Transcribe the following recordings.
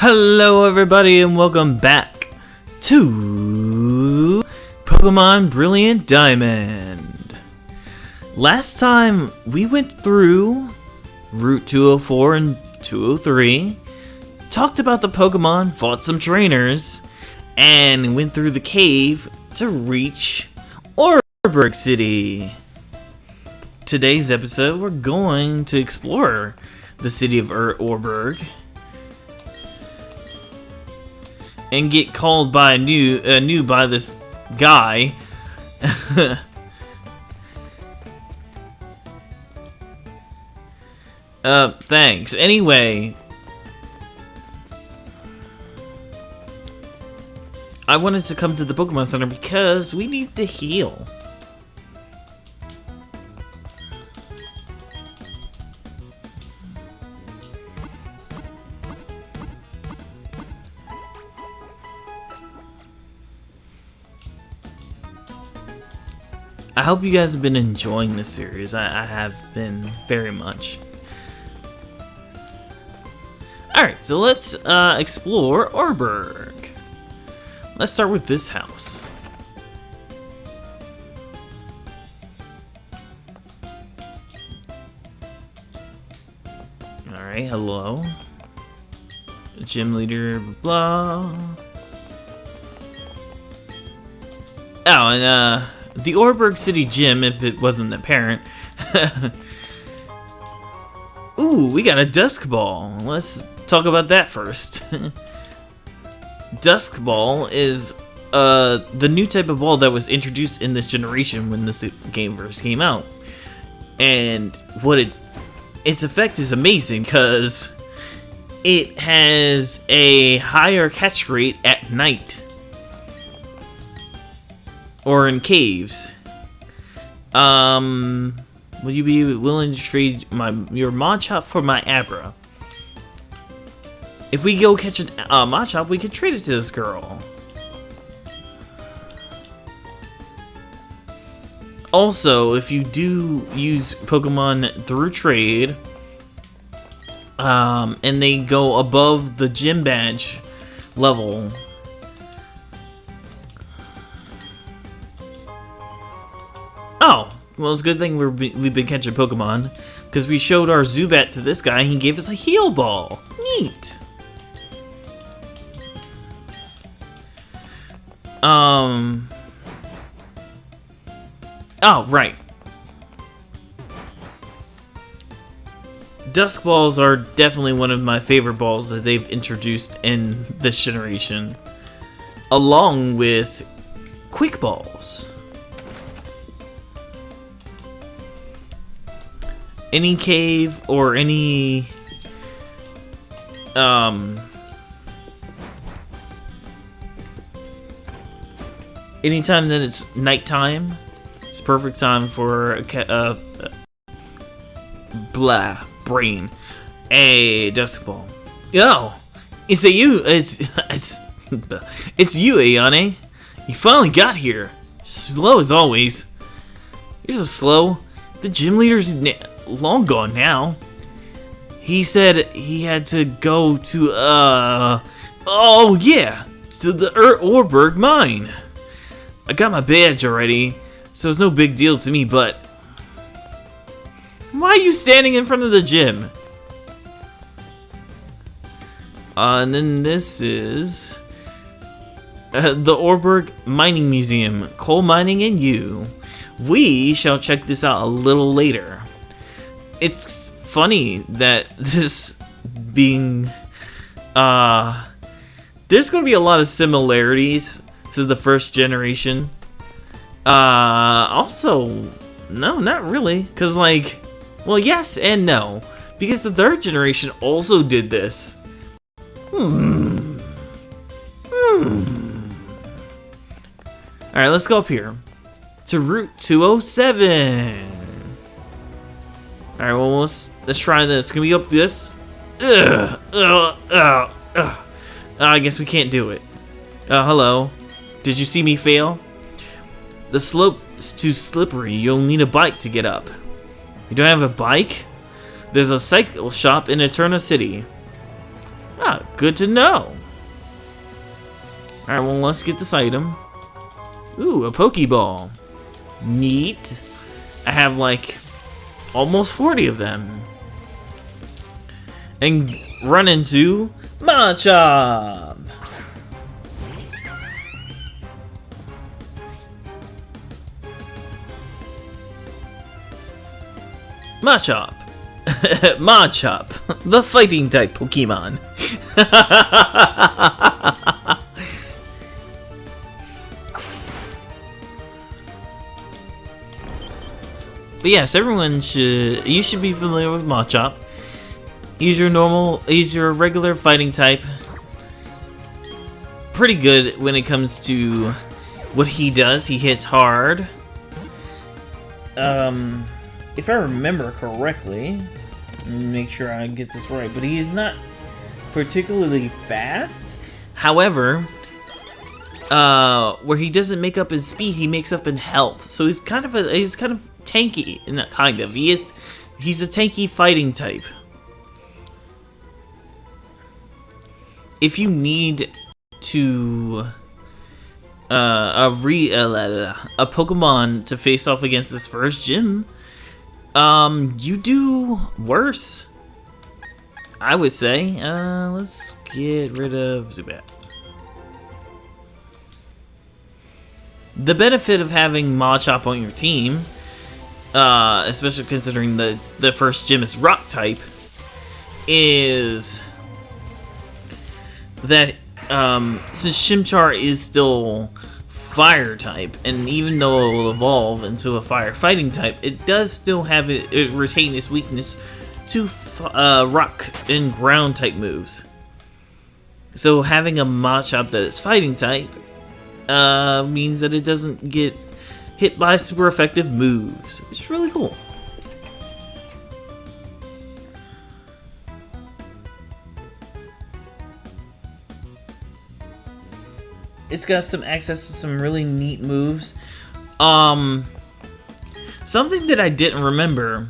Hello everybody and welcome back to Pokemon Brilliant Diamond. Last time we went through Route 204 and 203, talked about the Pokemon, fought some trainers, and went through the cave to reach Oreburgh City. Today's episode we're going to explore the city of Oreburgh and get called by by this guy. Thanks. Anyway, I wanted to come to the Pokemon Center because we need to heal. I hope you guys have been enjoying this series. I have been very much. Alright, so let's explore Oreburgh. Let's start with this house. Alright, hello. Gym leader, blah. Oh, and the Oreburgh City Gym, if it wasn't apparent. Ooh, we got a Dusk Ball. Let's talk about that first. Dusk Ball is the new type of ball that was introduced in this generation when this game first came out. And its effect is amazing because it has a higher catch rate at night. Or in caves. Would you be willing to trade your Machop for my Abra? If we go catch a Machop, we could trade it to this girl. Also, if you do use Pokemon through trade, and they go above the gym badge level, oh, well, it's a good thing we've been catching Pokemon, because we showed our Zubat to this guy and he gave us a heal ball. Neat. Oh, right. Dusk Balls are definitely one of my favorite balls that they've introduced in this generation, along with Quick Balls. Any cave or any anytime that it's nighttime, it's perfect time for brain a Dusk Ball. Yo, is it you? It's you, Ayane. You finally got here. Slow as always. You're so slow. The gym leader's long gone now. He said he had to go to oh yeah, to the Oreburgh mine. I got my badge already, so it's no big deal to me, but why are you standing in front of the gym? And then this is the Oreburgh Mining Museum, Coal Mining and You. We shall check this out a little later. It's funny that this being there's gonna be a lot of similarities to the first generation. Also, no, not really, because like, well, yes and no, because the third generation also did this. Alright, let's go up here to Route 207. Alright, well, let's try this. Can we go up this? I guess we can't do it. Hello. Did you see me fail? The slope's too slippery. You'll need a bike to get up. You don't have a bike? There's a cycle shop in Eterna City. Ah, good to know. Alright, well, let's get this item. Ooh, a Pokeball. Neat. I have, like, almost 40 of them. And run into Machop. Machop. Machop, the fighting type Pokemon. But yes, you should be familiar with Machop. He's your regular fighting type. Pretty good when it comes to what he does. He hits hard. If I remember correctly, make sure I get this right, but he is not particularly fast. However, where he doesn't make up in speed, he makes up in health. So he's kind of tanky, not kind of. He's a tanky fighting type. If you need to a Pokemon to face off against this first gym, you do worse, I would say. Let's get rid of Zubat. The benefit of having Machop on your team, especially considering the first gym is Rock type, is that since Chimchar is still Fire type, and even though it will evolve into a fire fighting type, it does still have it retain its weakness to rock and ground type moves. So having a Machop that is fighting type means that it doesn't get hit by super effective moves, which is really cool. It's got some access to some really neat moves. Something that I didn't remember,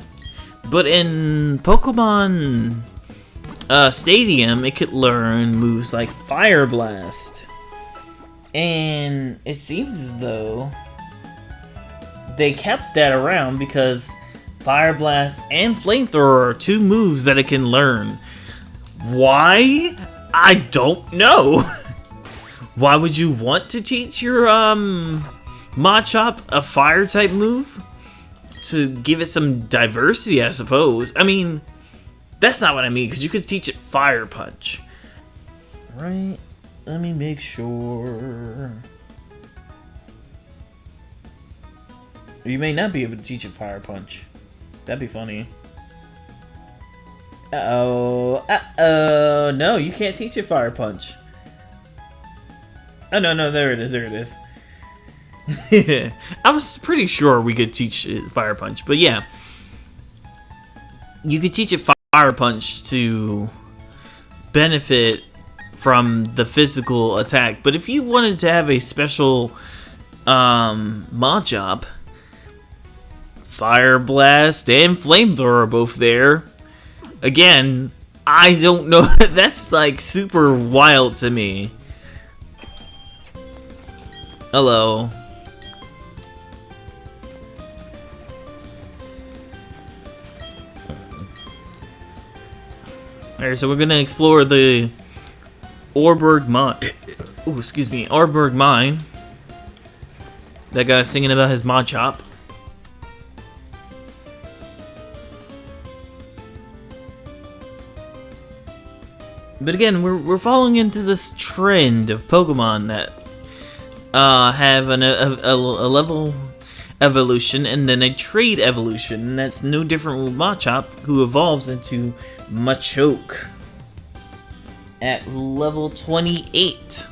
but in Pokemon Stadium, it could learn moves like Fire Blast. And it seems as though they kept that around because Fire Blast and Flamethrower are two moves that it can learn. Why? I don't know. Why would you want to teach your Machop a fire type move? To give it some diversity, I suppose. I mean, that's not what I mean, because you could teach it Fire Punch. Right? Let me make sure. You may not be able to teach it Fire Punch. That'd be funny. Uh-oh. Uh-oh. No, you can't teach it Fire Punch. Oh, no, there it is, I was pretty sure we could teach it Fire Punch, but yeah. You could teach it Fire Punch to benefit from the physical attack, but if you wanted to have a special Machop, Fire Blast and Flamethrower are both there. Again, I don't know, that's like super wild to me. Hello. Alright, so we're gonna explore the Oreburgh mine. Ooh, excuse me, Oreburgh mine. That guy singing about his Machop. But again, we're falling into this trend of Pokemon that have a level evolution and then a trait evolution, and that's no different with Machop, who evolves into Machoke at level 28.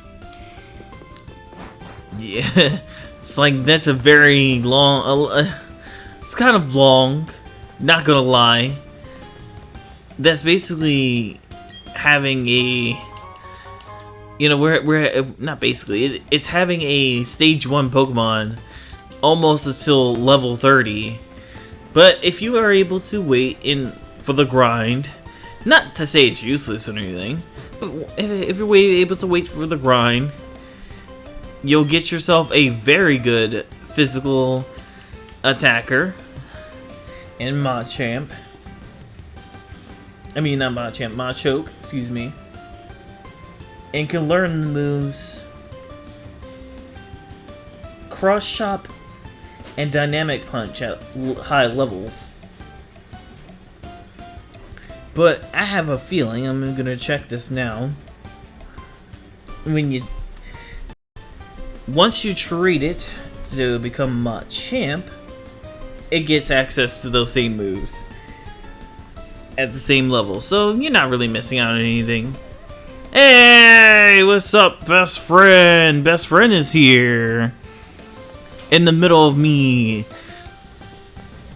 Yeah, it's like that's a very long. It's kind of long, not gonna lie. That's basically having a. You know, we're not basically. It's having a stage 1 Pokemon almost until level 30. But if you are able to wait for the grind, not to say it's useless or anything, if you're able to wait for the grind, you'll get yourself a very good physical attacker in Machamp. I mean, not Machamp, Machoke, excuse me. And can learn the moves Cross Chop and Dynamic Punch at high levels. But I have a feeling, I'm gonna check this now. Once you treat it to become Machamp, it gets access to those same moves at the same level, so you're not really missing out on anything. Hey, what's up, best friend? Best friend is here. In the middle of me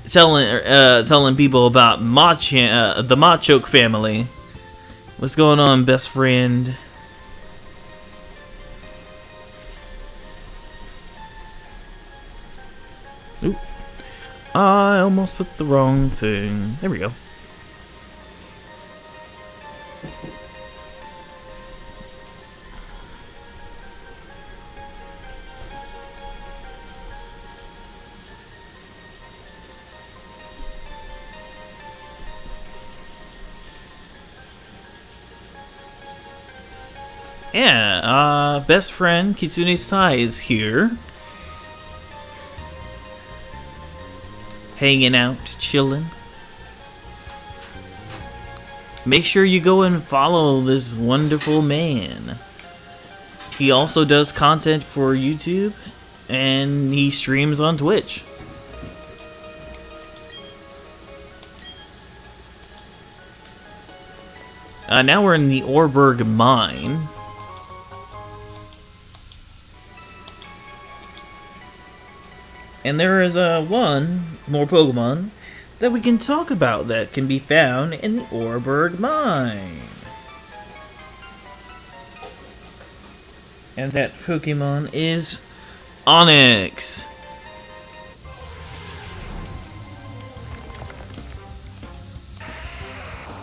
telling people about the Machoke family. What's going on, best friend? Oop. I almost put the wrong thing. There we go. Yeah, best friend Kitsune Sai is here. Hanging out, chilling. Make sure you go and follow this wonderful man. He also does content for YouTube, and he streams on Twitch. Now we're in the Oreburgh mine. And there is one more Pokemon that we can talk about that can be found in the Oreburgh mine. And that Pokemon is Onix.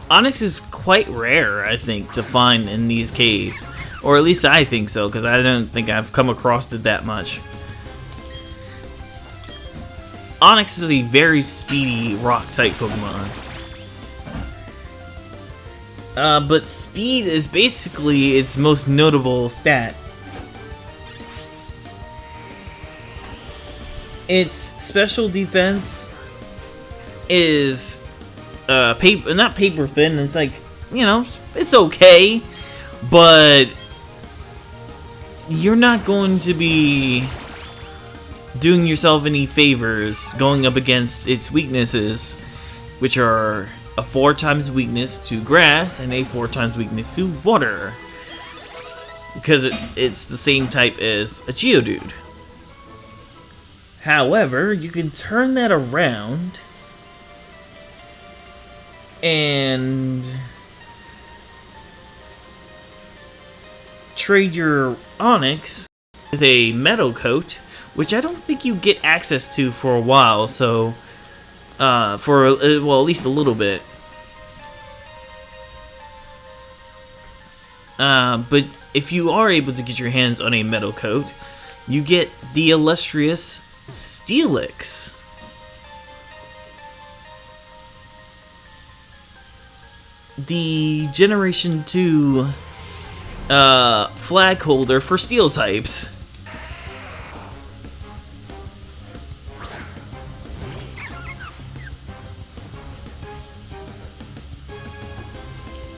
Onix is quite rare, I think, to find in these caves. Or at least I think so, because I don't think I've come across it that much. Onix is a very speedy rock-type Pokemon. But speed is basically its most notable stat. Its special defense is not paper thin. It's like, you know, it's okay, but you're not going to be doing yourself any favors going up against its weaknesses, which are a 4 times weakness to grass and a 4 times weakness to water, because it's the same type as a Geodude. However, you can turn that around and trade your Onix with a Metal Coat, which I don't think you get access to for a while, so well, at least a little bit. But if you are able to get your hands on a Metal Coat, you get the illustrious Steelix. The Generation 2 flag holder for Steel types.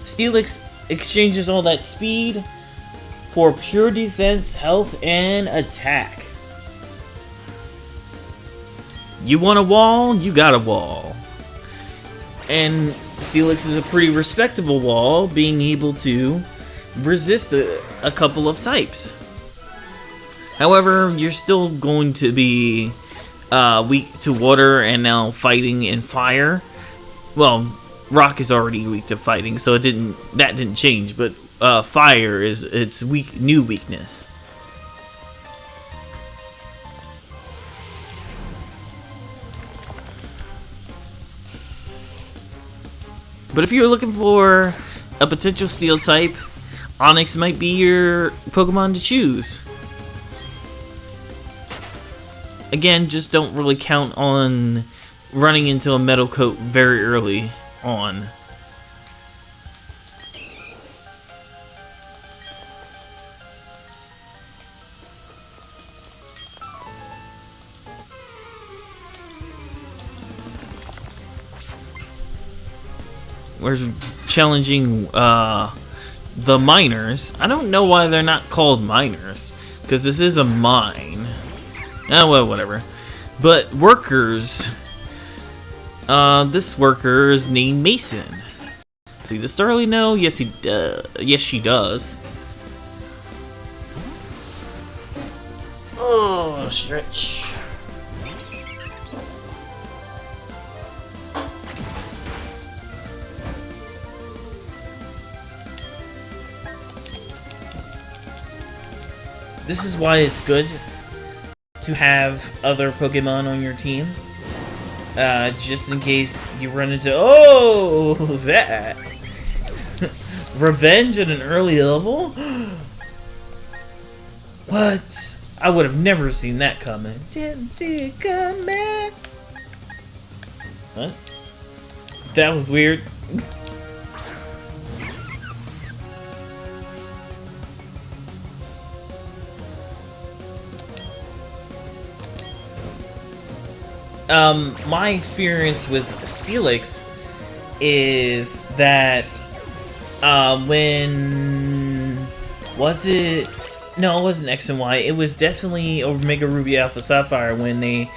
Steelix exchanges all that speed for pure defense, health, and attack. You want a wall? You got a wall. And Steelix is a pretty respectable wall, being able to resist a couple of types. However, you're still going to be weak to water and now fighting in fire. Well, rock is already weak to fighting, so that didn't change, but fire is its new weakness. But if you're looking for a potential steel type Onyx might be your Pokemon to choose. Again, just don't really count on running into a Metal Coat very early on. We're challenging the miners. I don't know why they're not called miners, because this is a mine. Oh, well, whatever. But workers. This worker is named Mason. See the Starly? No. Yes, he does. Yes, she does. Oh, stretch. This is why it's good to have other Pokemon on your team. Just in case you run into... Oh, that! Revenge at an early level? What? I would have never seen that coming. Didn't see it coming. What? That was weird. My experience with Steelix is that, when... Was it... No, it wasn't X and Y. It was definitely Omega Ruby Alpha Sapphire when they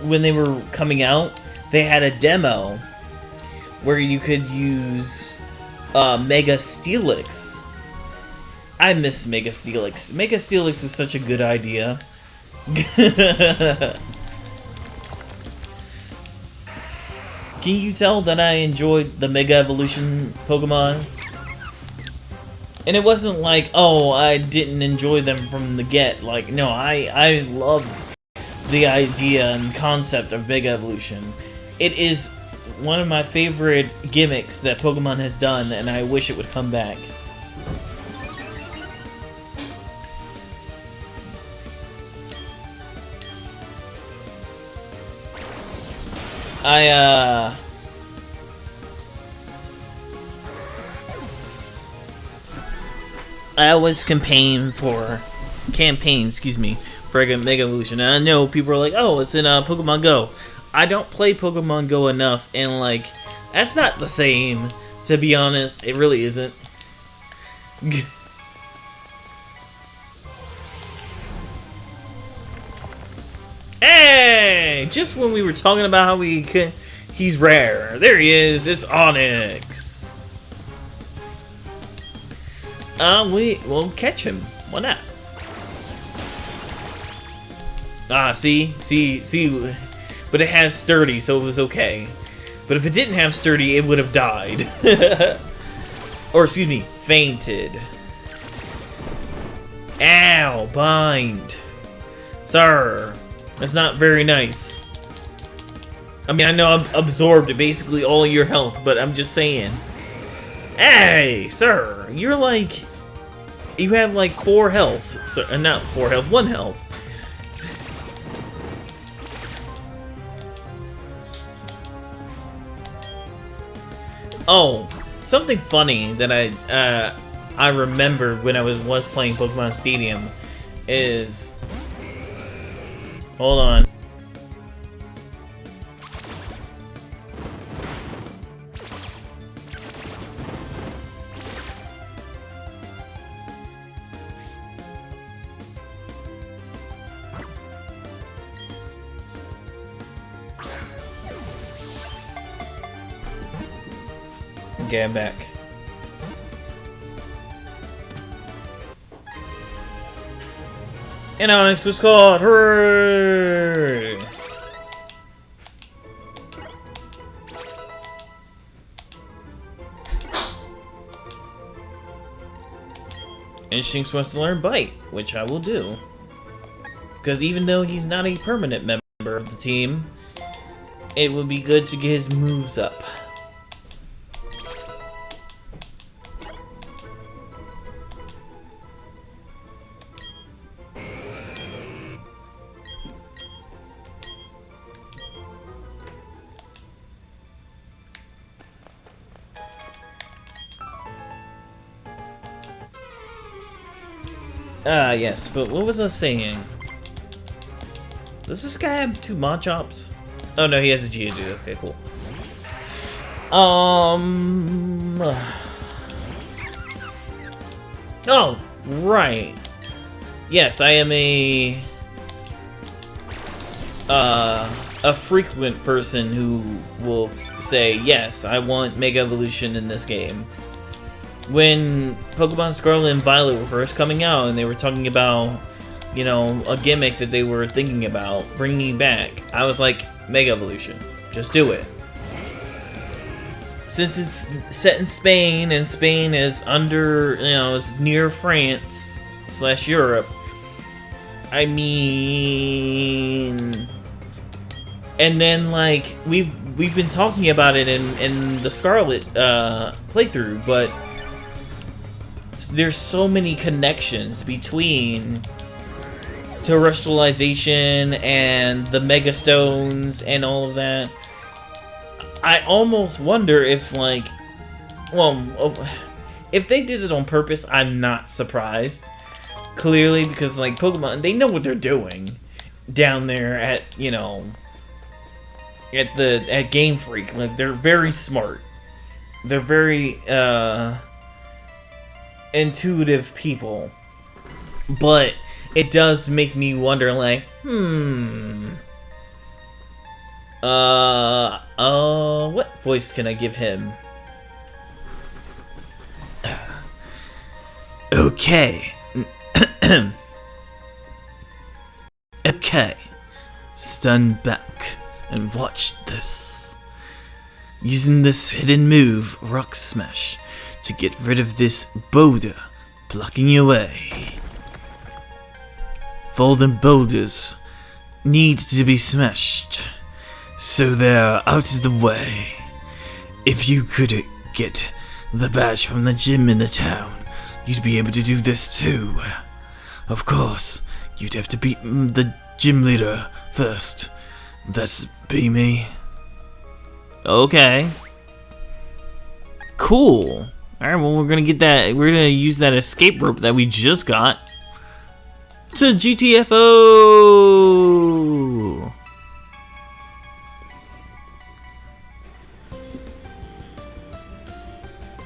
were coming out. They had a demo where you could use Mega Steelix. I miss Mega Steelix. Mega Steelix was such a good idea. Can you tell that I enjoyed the Mega Evolution Pokemon? And it wasn't like, oh, I didn't enjoy them from the get. Like, no, I love the idea and concept of Mega Evolution. It is one of my favorite gimmicks that Pokemon has done, and I wish it would come back. I always campaign, for Mega Evolution. And I know people are like, oh, it's in Pokemon Go. I don't play Pokemon Go enough, and like, that's not the same, to be honest. It really isn't. Hey! Just when we were talking about how he's rare. There he is. It's Onyx. We'll catch him. Why not? See? But it has Sturdy, so it was okay. But if it didn't have Sturdy, it would have died. Or, excuse me, fainted. Ow, bind. Sir. That's not very nice. I mean, I know I've absorbed basically all your health, but I'm just saying. Hey, sir, you're like... You have like 4 health. So, not 4 health, 1 health. Oh, something funny that I remembered when I was playing Pokemon Stadium is... Hold on. Okay, I'm back. And Onyx was caught! Hooray! Instinct wants to learn Bite, which I will do. Because even though he's not a permanent member of the team, it would be good to get his moves up. Yes, but what was I saying? Does this guy have 2 Machops? Oh no, he has a Geodude. Okay, cool. Oh, right. Yes, I am a frequent person who will say, yes, I want Mega Evolution in this game. When Pokemon Scarlet and Violet were first coming out and they were talking about, you know, a gimmick that they were thinking about bringing back, I was like, Mega Evolution. Just do it. Since it's set in Spain, and Spain is under, you know, it's near France / Europe. I mean, and then like we've been talking about it in the Scarlet playthrough, but there's so many connections between terrestrialization and the Mega Stones and all of that. I almost wonder if, like, well, if they did it on purpose, I'm not surprised. Clearly, because, like, Pokemon, they know what they're doing down there at, you know, at Game Freak. Like, they're very smart. They're very, intuitive people. But it does make me wonder, like, what voice can I give him? Okay. Okay. Stand back and watch this. Using this hidden move, Rock Smash, to get rid of this boulder blocking your way. Fallen boulders need to be smashed, so they're out of the way. If you could get the badge from the gym in the town, you'd be able to do this too. Of course, you'd have to beat the gym leader first. That's be me. Okay. Cool. Alright, well, we're gonna get that. We're gonna use that escape rope that we just got to GTFO.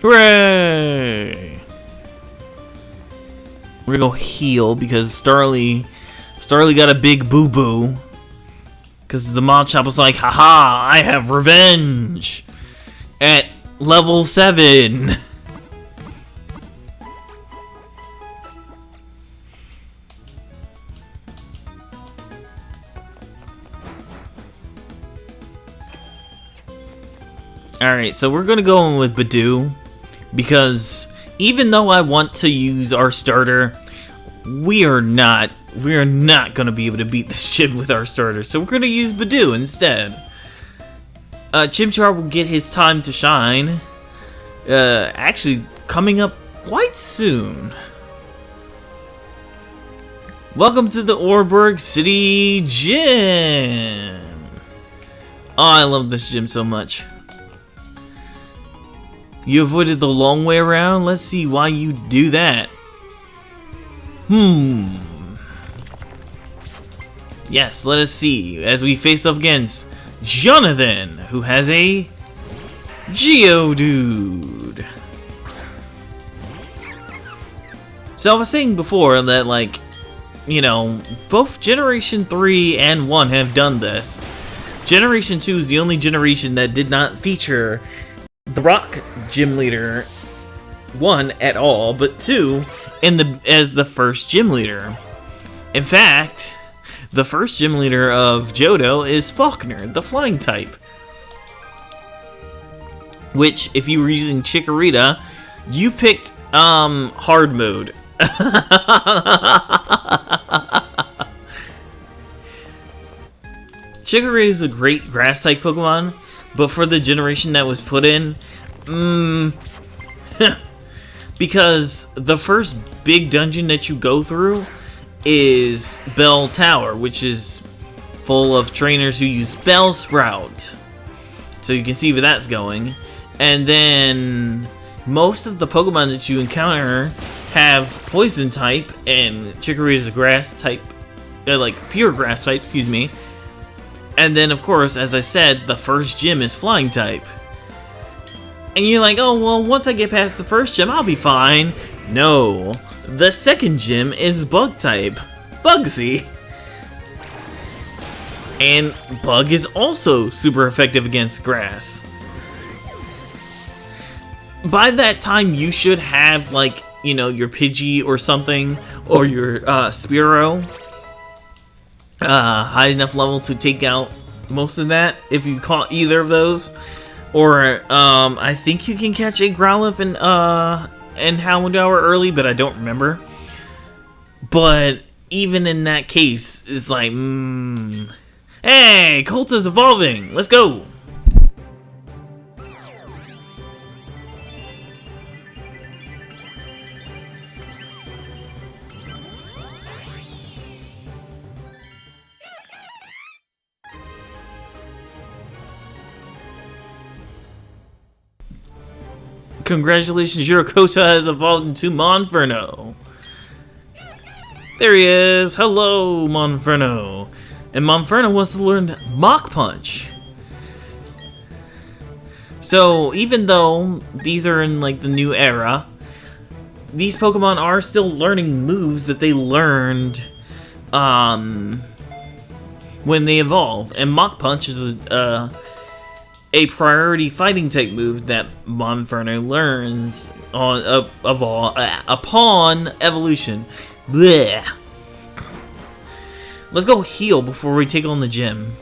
Hooray! We're gonna go heal because Starly got a big boo-boo. Because the Machop was like, haha, I have revenge! At level 7! Alright, so we're gonna go in with Badoo. Because even though I want to use our starter, we are not gonna be able to beat this gym with our starter, so we're gonna use Badoo instead. Chimchar will get his time to shine, actually coming up quite soon. Welcome to the Oreburgh City Gym. Oh, I love this gym so much. You avoided the long way around? Let's see why you do that. Yes, let us see. As we face up against Jonathan, who has a Geodude. So I was saying before that, like, you know, both Generation 3 and 1 have done this. Generation 2 is the only generation that did not feature the Rock Gym Leader 1 at all, but 2 as the first gym leader. In fact, the first gym leader of Johto is Faulkner, the flying type. Which, if you were using Chikorita, you picked hard mode. Chikorita is a great grass type Pokemon, but for the generation that was put in, because the first big dungeon that you go through is Bell Tower, which is full of trainers who use Bellsprout. So you can see where that's going. And then most of the Pokemon that you encounter have poison type, and Chicory is a grass type, like pure grass type, excuse me. And then, of course, as I said, the first gym is flying type. And you're like, oh, well, once I get past the first gym, I'll be fine. No, the second gym is bug type, Bugsy. And Bug is also super effective against grass. By that time, you should have, like, you know, your Pidgey or something, or your Spearow high enough level to take out most of that, if you caught either of those. Or, I think you can catch a Growlithe and Houndour early, but I don't remember. But even in that case, it's like, hey, Colta's evolving! Let's go! Congratulations, your Kota has evolved into Monferno. There he is. Hello, Monferno. And Monferno wants to learn Mach Punch. So, even though these are in, like, the new era, these Pokemon are still learning moves that they learned when they evolve. And Mach Punch is a priority fighting type move that Monferno learns upon evolution. Blech. Let's go heal before we take on the gym.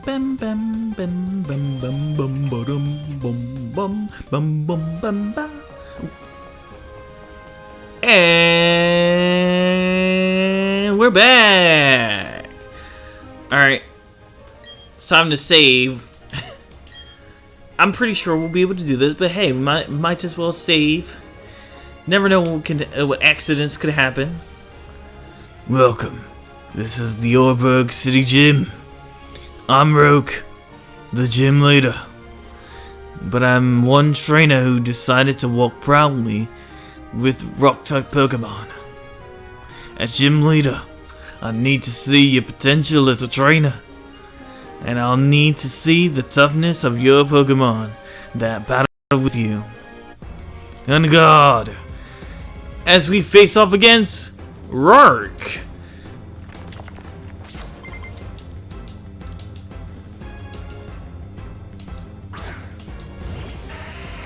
Bam bam bam bam bam bam bam bam bam bam bam bam bam. And we're back. All right, it's time to save. I'm pretty sure we'll be able to do this, but hey, we might as well save. Never know what accidents could happen. Welcome. This is the Oreburgh City Gym. I'm Roark, the gym leader, but I'm one trainer who decided to walk proudly with rock-type Pokemon. As gym leader, I need to see your potential as a trainer, and I'll need to see the toughness of your Pokemon that battle with you. On guard, as we face off against Roark.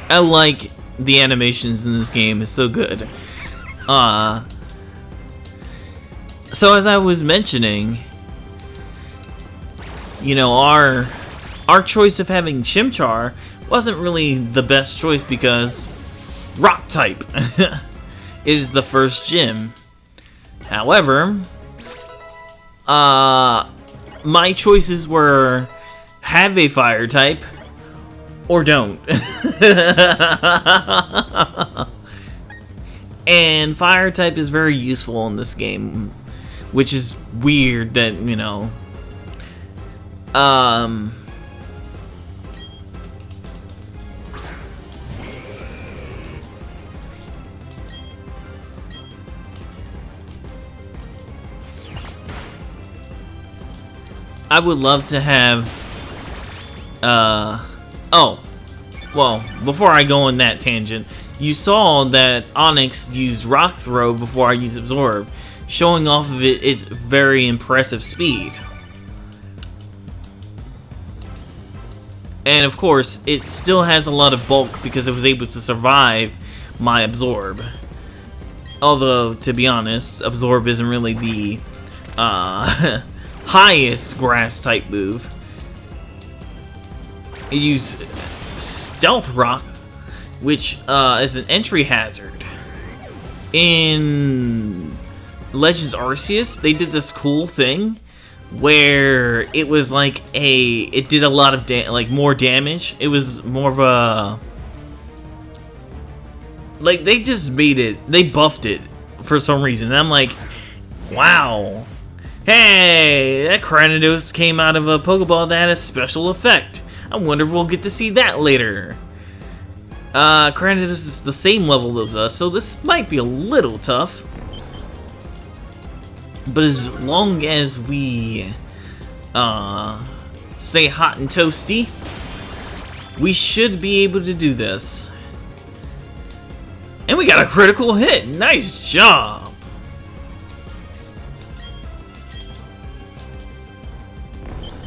I like the animations in this game, it's so good. So as I was mentioning, you know, our choice of having Chimchar wasn't really the best choice because Rock type is the first gym. However, my choices were have a Fire type or don't. And Fire type is very useful in this game, which is weird that, you know, I would love to have, oh, well, before I go on that tangent, you saw that Onix used Rock Throw before I used Absorb, showing off of its very impressive speed. And of course, it still has a lot of bulk because it was able to survive my Absorb. Although, to be honest, Absorb isn't really the highest grass type move. It used Stealth Rock, which is an entry hazard in Legends Arceus, they did this cool thing where it was like it did a lot of more damage. It was more of a, like, they just made it, they buffed it for some reason. And I'm like, wow. Hey, that Cranidos came out of a Pokeball that had a special effect. I wonder if we'll get to see that later. Cranidos is the same level as us, so this might be a little tough. But as long as we stay hot and toasty, we should be able to do this. And we got a critical hit. Nice job.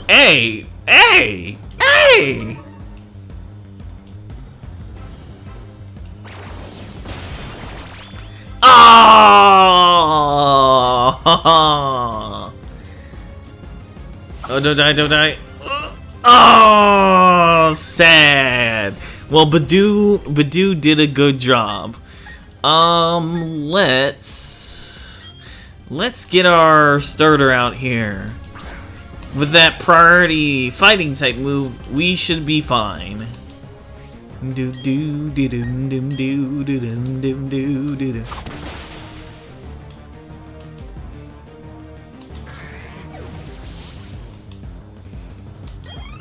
Hey! Hey! Hey! Oh! Oh, don't die, don't die. Oh, sad. Well, Badoo did a good job. Let's get our starter out here. With that priority fighting type move, we should be fine.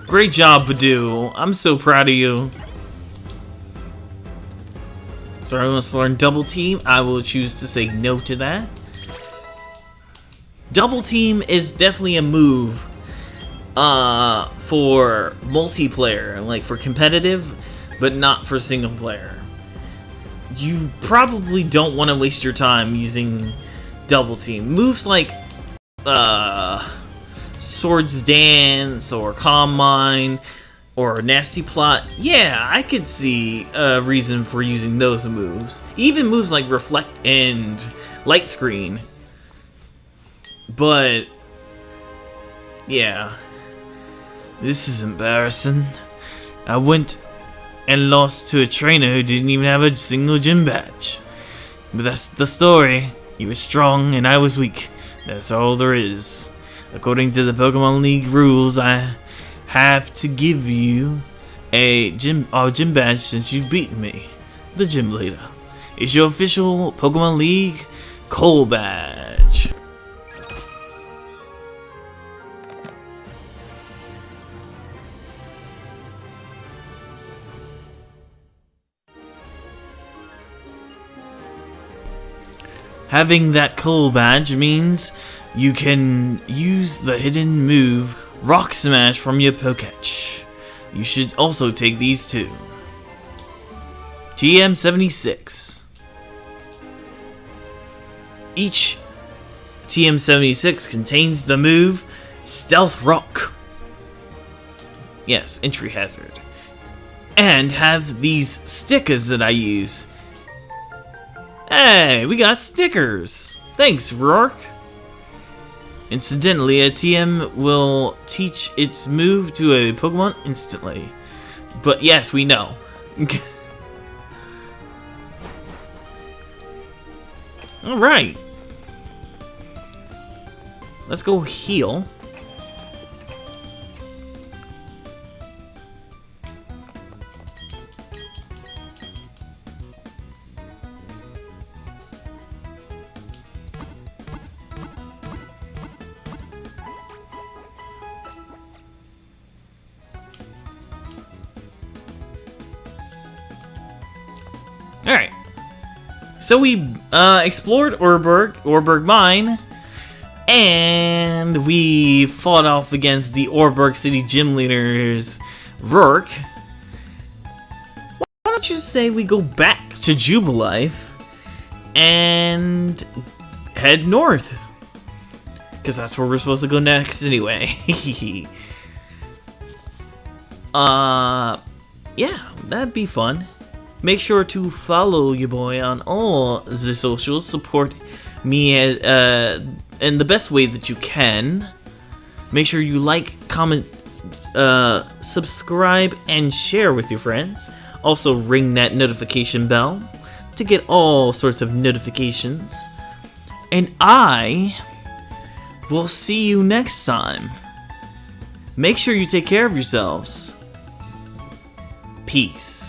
Great job, Badoo. I'm so proud of you. So I want to learn Double Team. I will choose to say no to that. Double Team is definitely a move for multiplayer, like for competitive, but not for single player. You probably don't want to waste your time using Double Team. Moves like Swords Dance or Calm Mind or Nasty Plot, yeah, I could see a reason for using those moves. Even moves like Reflect and Light Screen. But yeah, this is embarrassing. I went and lost to a trainer who didn't even have a single gym badge. But that's the story. He was strong and I was weak. That's all there is. According to the Pokemon League rules, I have to give you a gym badge since you've beaten me. The gym leader. It's your official Pokemon League Coal badge. Having that coal badge means you can use the hidden move Rock Smash from your Pokédex. You should also take these too. TM76. Each TM76 contains the move Stealth Rock. Yes, entry hazard. And have these stickers that I use. Hey, we got stickers! Thanks, Roark! Incidentally, a TM will teach its move to a Pokemon instantly. But yes, we know. Alright. Let's go heal. Alright, so we explored Oreburgh Mine, and we fought off against the Oreburgh City gym leaders, Roark. Why don't you say we go back to Jubilife and head north? Because that's where we're supposed to go next anyway. Yeah, that'd be fun. Make sure to follow your boy on all the socials. Support me in the best way that you can. Make sure you like, comment, subscribe, and share with your friends. Also ring that notification bell to get all sorts of notifications. And I will see you next time. Make sure you take care of yourselves. Peace.